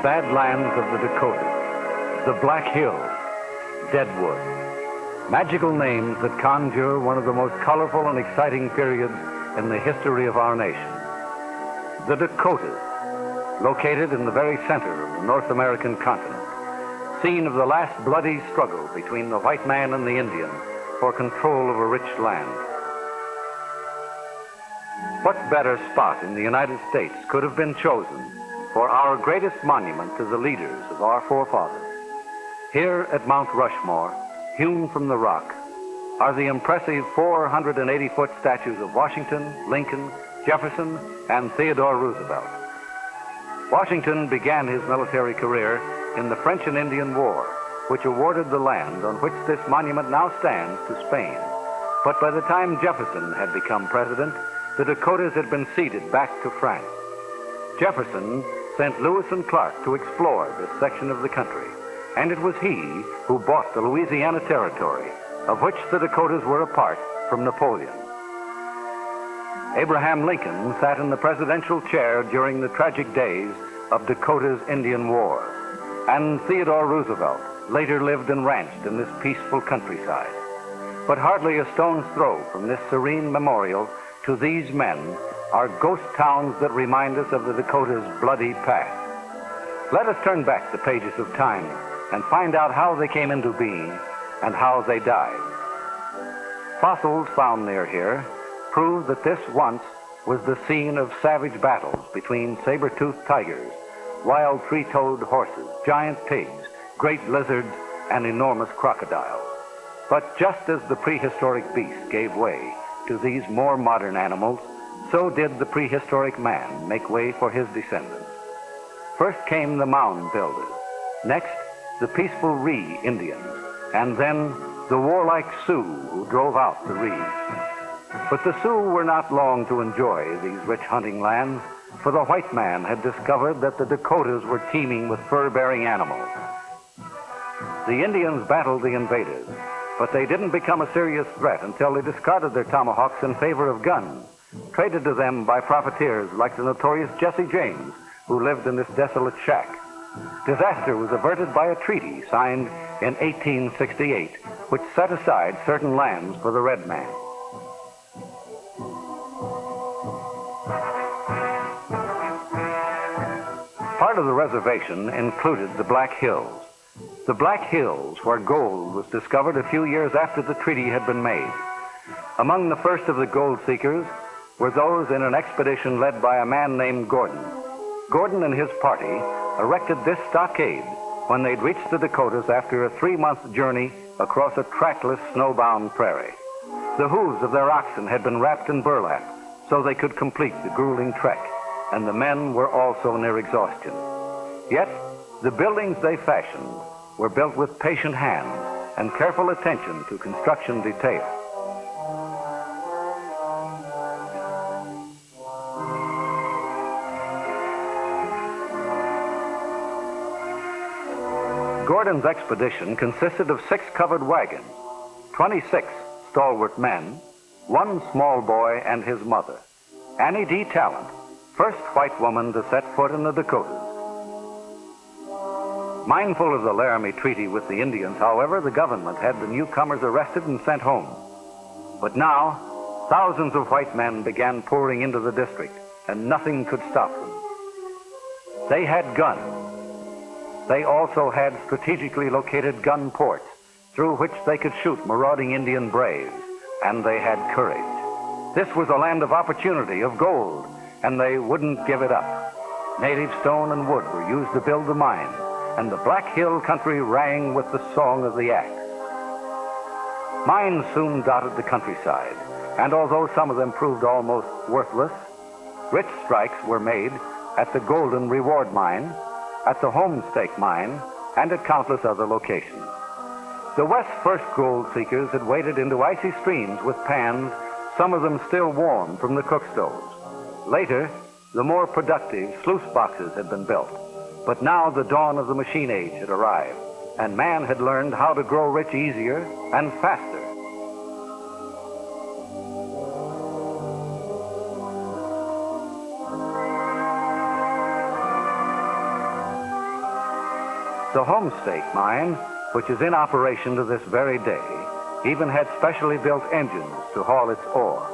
Badlands of the Dakotas, the Black Hills, Deadwood. Magical names that conjure one of the most colorful and exciting periods in the history of our nation. The Dakotas, located in the very center of the North American continent, scene of the last bloody struggle between the white man and the Indian for control of a rich land. What better spot in the United States could have been chosen for our greatest monument to the leaders of our forefathers? Here at Mount Rushmore, hewn from the rock, are the impressive 480-foot statues of Washington, Lincoln, Jefferson, and Theodore Roosevelt. Washington began his military career in the French and Indian War, which awarded the land on which this monument now stands to Spain. But by the time Jefferson had become president, the Dakotas had been ceded back to France. Jefferson sent Lewis and Clark to explore this section of the country, and it was he who bought the Louisiana Territory, of which the Dakotas were a part, from Napoleon. Abraham Lincoln sat in the presidential chair during the tragic days of Dakota's Indian War, and Theodore Roosevelt later lived and ranched in this peaceful countryside. But hardly a stone's throw from this serene memorial to these men are ghost towns that remind us of the Dakota's bloody past. Let us turn back the pages of time and find out how they came into being and how they died. Fossils found near here prove that this once was the scene of savage battles between saber-toothed tigers, wild three-toed horses, giant pigs, great lizards, and enormous crocodiles. But just as the prehistoric beasts gave way to these more modern animals, so did the prehistoric man make way for his descendants. First came the mound builders, next the peaceful Ree Indians, and then the warlike Sioux who drove out the Rees. But the Sioux were not long to enjoy these rich hunting lands, for the white man had discovered that the Dakotas were teeming with fur-bearing animals. The Indians battled the invaders, but they didn't become a serious threat until they discarded their tomahawks in favor of guns, traded to them by profiteers like the notorious Jesse James, who lived in this desolate shack. Disaster was averted by a treaty signed in 1868, which set aside certain lands for the red man. Part of the reservation included the Black Hills. The Black Hills, where gold was discovered a few years after the treaty had been made. Among the first of the gold seekers were those in an expedition led by a man named Gordon. Gordon and his party erected this stockade when they'd reached the Dakotas after a 3-month journey across a trackless, snowbound prairie. The hooves of their oxen had been wrapped in burlap so they could complete the grueling trek, and the men were also near exhaustion. Yet, the buildings they fashioned were built with patient hands and careful attention to construction detail. Gordon's expedition consisted of 6 covered wagons, 26 stalwart men, 1 small boy and his mother, Annie D. Talent, first white woman to set foot in the Dakotas. Mindful of the Laramie Treaty with the Indians, however, the government had the newcomers arrested and sent home. But now, thousands of white men began pouring into the district, and nothing could stop them. They had guns. They also had strategically located gun ports through which they could shoot marauding Indian braves, and they had courage. This was a land of opportunity, of gold, and they wouldn't give it up. Native stone and wood were used to build the mines, and the Black Hill country rang with the song of the axe. Mines soon dotted the countryside, and although some of them proved almost worthless, rich strikes were made at the Golden Reward Mine, at the Homestake Mine, and at countless other locations. The West's first gold seekers had waded into icy streams with pans, some of them still warm from the cook stoves. Later, the more productive sluice boxes had been built. But now the dawn of the machine age had arrived, and man had learned how to grow rich easier and faster. The Homestake mine, which is in operation to this very day, even had specially built engines to haul its ore.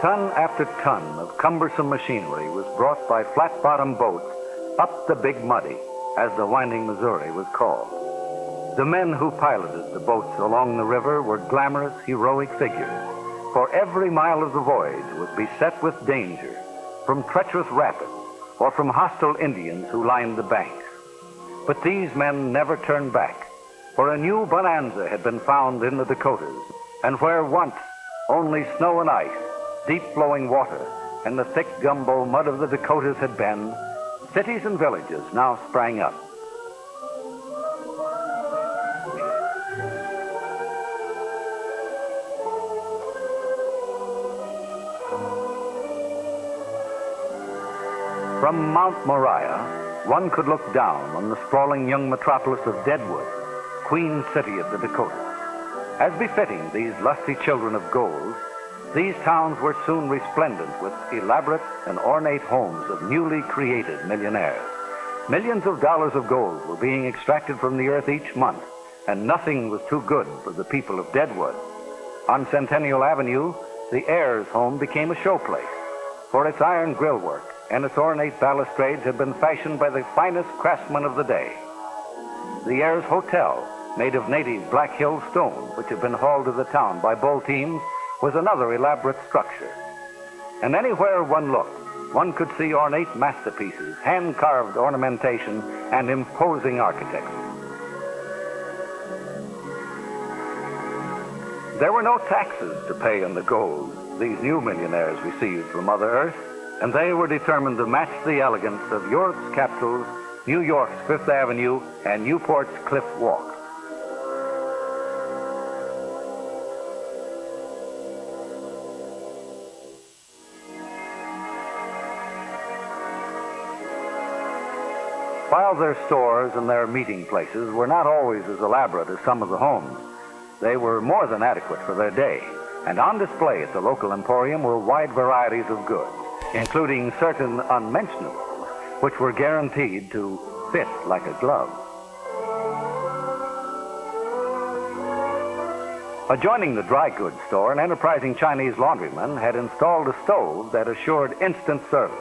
Ton after ton of cumbersome machinery was brought by flat-bottom boats up the Big Muddy, as the winding Missouri was called. The men who piloted the boats along the river were glamorous, heroic figures, for every mile of the voyage was beset with danger from treacherous rapids or from hostile Indians who lined the banks. But these men never turned back, for a new bonanza had been found in the Dakotas, and where once only snow and ice, deep flowing water, and the thick gumbo mud of the Dakotas had been, cities and villages now sprang up. From Mount Moriah, one could look down on the sprawling young metropolis of Deadwood, Queen City of the Dakotas. As befitting these lusty children of gold, these towns were soon resplendent with elaborate and ornate homes of newly created millionaires. Millions of dollars of gold were being extracted from the earth each month, and nothing was too good for the people of Deadwood. On Centennial Avenue, the heir's home became a showplace, for its iron grillwork and its ornate balustrades had been fashioned by the finest craftsmen of the day. The heir's hotel, made of native Black Hill stone, which had been hauled to the town by bull teams, was another elaborate structure. And anywhere one looked, one could see ornate masterpieces, hand-carved ornamentation, and imposing architecture. There were no taxes to pay on the gold these new millionaires received from Mother Earth, and they were determined to match the elegance of Europe's capitals, New York's Fifth Avenue, and Newport's Cliff Walk. While their stores and their meeting places were not always as elaborate as some of the homes, they were more than adequate for their day, and on display at the local emporium were wide varieties of goods, including certain unmentionables, which were guaranteed to fit like a glove. Adjoining the dry goods store, an enterprising Chinese laundryman had installed a stove that assured instant service.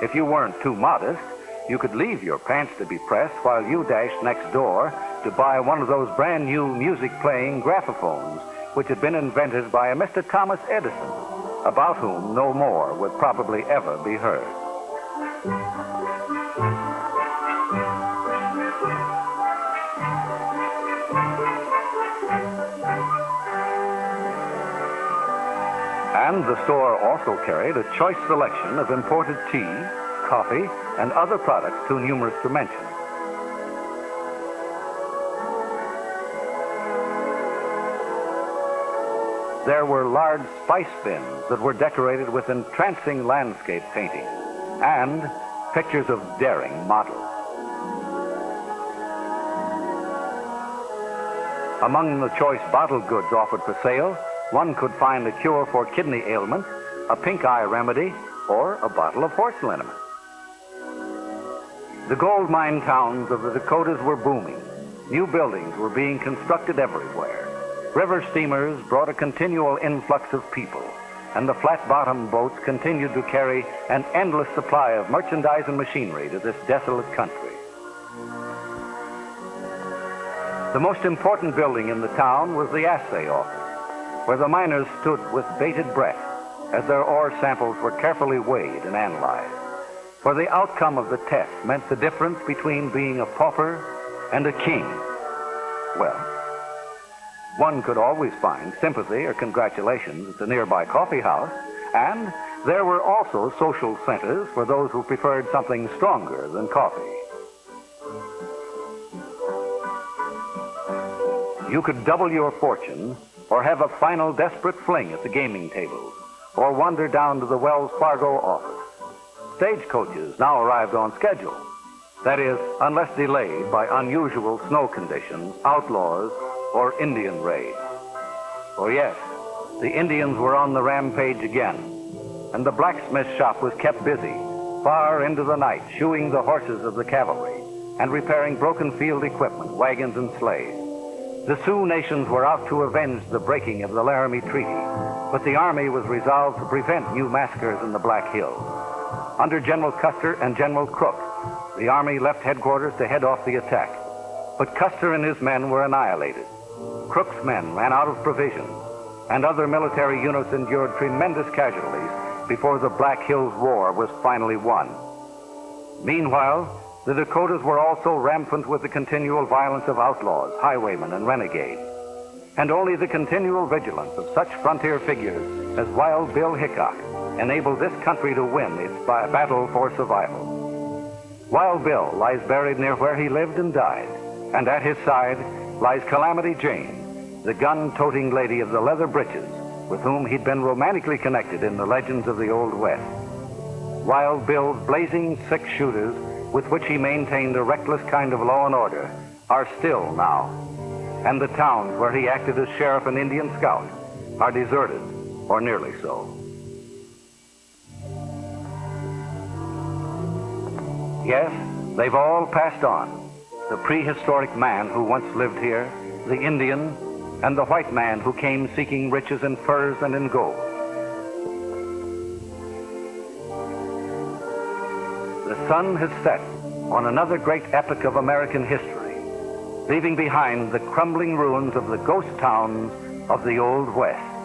If you weren't too modest, you could leave your pants to be pressed while you dashed next door to buy one of those brand new music-playing graphophones, which had been invented by a Mr. Thomas Edison, about whom no more would probably ever be heard. And the store also carried a choice selection of imported tea, coffee, and other products too numerous to mention. There were large spice bins that were decorated with entrancing landscape paintings and pictures of daring models. Among the choice bottled goods offered for sale, one could find a cure for kidney ailments, a pink eye remedy, or a bottle of horse liniment. The gold mine towns of the Dakotas were booming. New buildings were being constructed everywhere. River steamers brought a continual influx of people, and the flat-bottom boats continued to carry an endless supply of merchandise and machinery to this desolate country. The most important building in the town was the assay office, where the miners stood with bated breath as their ore samples were carefully weighed and analyzed. For the outcome of the test meant the difference between being a pauper and a king. Well, one could always find sympathy or congratulations at the nearby coffee house, and there were also social centers for those who preferred something stronger than coffee. You could double your fortune, or have a final desperate fling at the gaming tables, or wander down to the Wells Fargo office. Stagecoaches now arrived on schedule. That is, unless delayed by unusual snow conditions, Outlaws, or Indian raid. For yes, the Indians were on the rampage again, and the blacksmith shop was kept busy far into the night, shoeing the horses of the cavalry and repairing broken field equipment, wagons and sleighs. The Sioux nations were out to avenge the breaking of the Laramie Treaty, but the Army was resolved to prevent new massacres in the Black Hills. Under General Custer and General Crook, the Army left headquarters to head off the attack. But Custer and his men were annihilated. Crook's men ran out of provisions, and other military units endured tremendous casualties before the Black Hills War was finally won. Meanwhile, the Dakotas were also rampant with the continual violence of outlaws, highwaymen, and renegades. And only the continual vigilance of such frontier figures as Wild Bill Hickok enabled this country to win its battle for survival. Wild Bill lies buried near where he lived and died, and at his side lies Calamity Jane, the gun-toting lady of the leather breeches, with whom he'd been romantically connected in the legends of the Old West. Wild Bill's blazing six-shooters, with which he maintained a reckless kind of law and order, are still now. And the towns where he acted as sheriff and Indian scout are deserted, or nearly so. Yes, they've all passed on. The prehistoric man who once lived here, the Indian, and the white man who came seeking riches in furs and in gold. The sun has set on another great epoch of American history, leaving behind the crumbling ruins of the ghost towns of the Old West.